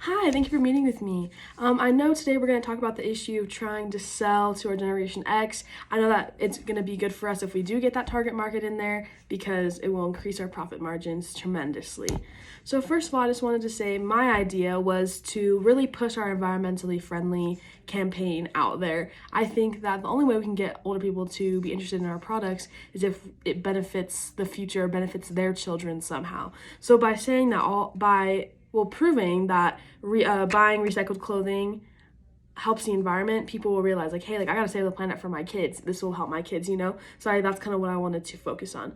Hi, thank you for meeting with me. I know today we're going to talk about the issue of trying to sell to our Generation X. I know that it's going to be good for us if we do get that target market in there because it will increase our profit margins tremendously. So first of all, I just wanted to say my idea was to really push our environmentally friendly campaign out there. I think that the only way we can get older people to be interested in our products is if it benefits the future, benefits their children somehow. So by saying that proving that buying recycled clothing helps the environment, people will realize like, hey, like I gotta save the planet for my kids. This will help my kids, So that's kind of what I wanted to focus on.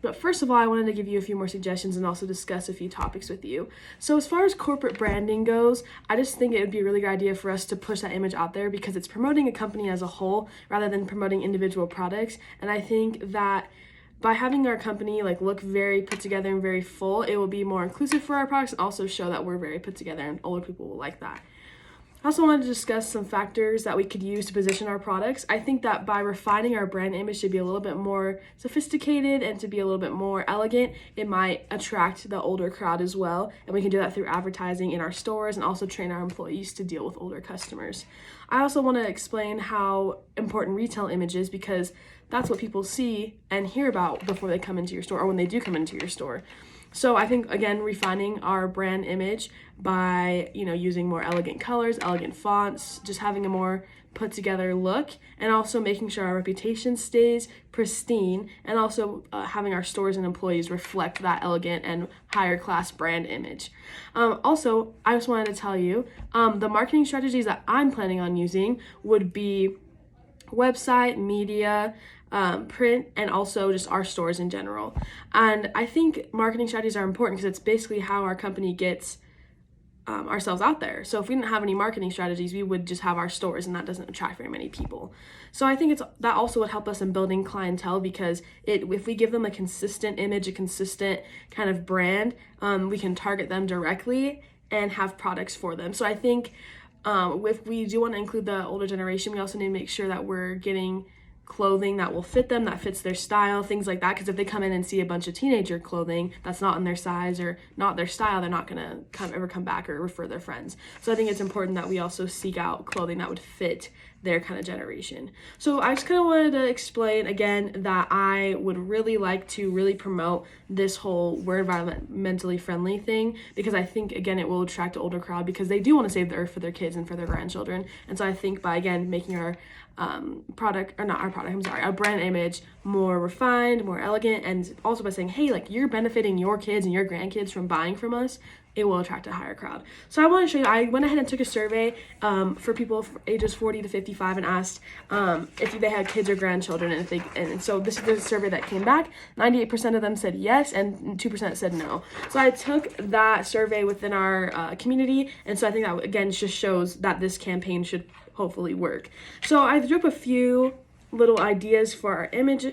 But first of all, I wanted to give you a few more suggestions and also discuss a few topics with you. So as far as corporate branding goes, I just think it would be a really good idea for us to push that image out there because it's promoting a company as a whole rather than promoting individual products. And I think that by having our company look very put together and very full, it will be more inclusive for our products and also show that we're very put together and older people will like that. I also wanted to discuss some factors that we could use to position our products. I think that by refining our brand image to be a little bit more sophisticated and to be a little bit more elegant, it might attract the older crowd as well. And we can do that through advertising in our stores and also train our employees to deal with older customers. I also want to explain how important retail image is because that's what people see and hear about before they come into your store or when they do come into your store. So I think, again, refining our brand image by, using more elegant colors, elegant fonts, just having a more put together look, and also making sure our reputation stays pristine, and also having our stores and employees reflect that elegant and higher class brand image. Also, I just wanted to tell you, the marketing strategies that I'm planning on using would be website, media, print, and also just our stores in general. And I think marketing strategies are important because it's basically how our company gets ourselves out there. So if we didn't have any marketing strategies, we would just have our stores, and that doesn't attract very many people. So I think that also would help us in building clientele because if we give them a consistent image, a consistent kind of brand, we can target them directly and have products for them. So I think if we do want to include the older generation, we also need to make sure that we're getting clothing that will fit them, that fits their style, things like that. Because if they come in and see a bunch of teenager clothing that's not in their size or not their style, they're not gonna ever come back or refer their friends. So I think it's important that we also seek out clothing that would fit their kind of generation. So I just kind of wanted to explain again that I would really like to really promote this whole we're environmentally friendly thing because I think again it will attract an older crowd because they do want to save the earth for their kids and for their grandchildren. And so I think by again making our our brand image more refined, more elegant, and also by saying, hey, you're benefiting your kids and your grandkids from buying from us, it will attract a higher crowd. So I want to show you, I went ahead and took a survey for people ages 40 to 55 and asked if they had kids or grandchildren, and so this is the survey that came back. 98% of them said yes, and 2% said no. So I took that survey within our community, and so I think that again just shows that this campaign should hopefully work. So I drew up a few little ideas for our image.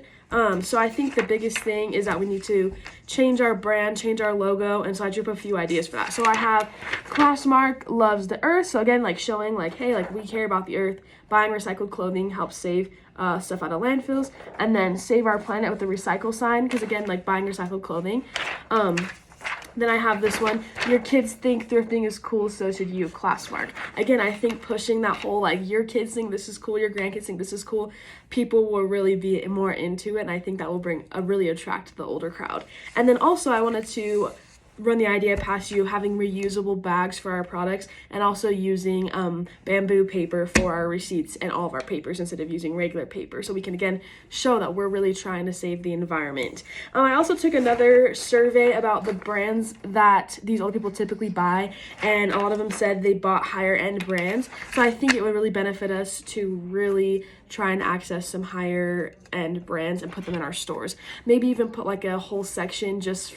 So I think the biggest thing is that we need to change our brand, change our logo, and so I drew up a few ideas for that. So I have Classmark loves the earth. So again, showing hey, we care about the earth. Buying recycled clothing helps save stuff out of landfills, and then save our planet with the recycle sign because again, buying recycled clothing. Then I have this one, your kids think thrifting is cool, so should you, Classmark. Again, I think pushing that whole, your kids think this is cool, your grandkids think this is cool, people will really be more into it, and I think that will really attract the older crowd. And then also I wanted to run the idea past you having reusable bags for our products and also using bamboo paper for our receipts and all of our papers instead of using regular paper, so we can again show that we're really trying to save the environment. I also took another survey about the brands that these older people typically buy, and a lot of them said they bought higher end brands, so I think it would really benefit us to really try and access some higher end brands and put them in our stores. Maybe even put a whole section just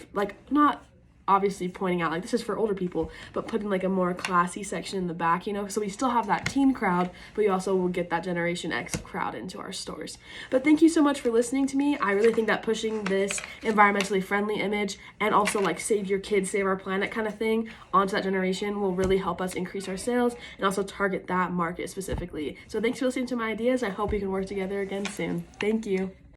not obviously pointing out this is for older people, but putting a more classy section in the back, so we still have that teen crowd, but we also will get that Generation X crowd into our stores. But thank you so much for listening to me. I really think that pushing this environmentally friendly image and also save your kids, save our planet kind of thing onto that generation will really help us increase our sales and also target that market specifically. So thanks for listening to my ideas. I hope we can work together again soon. Thank you.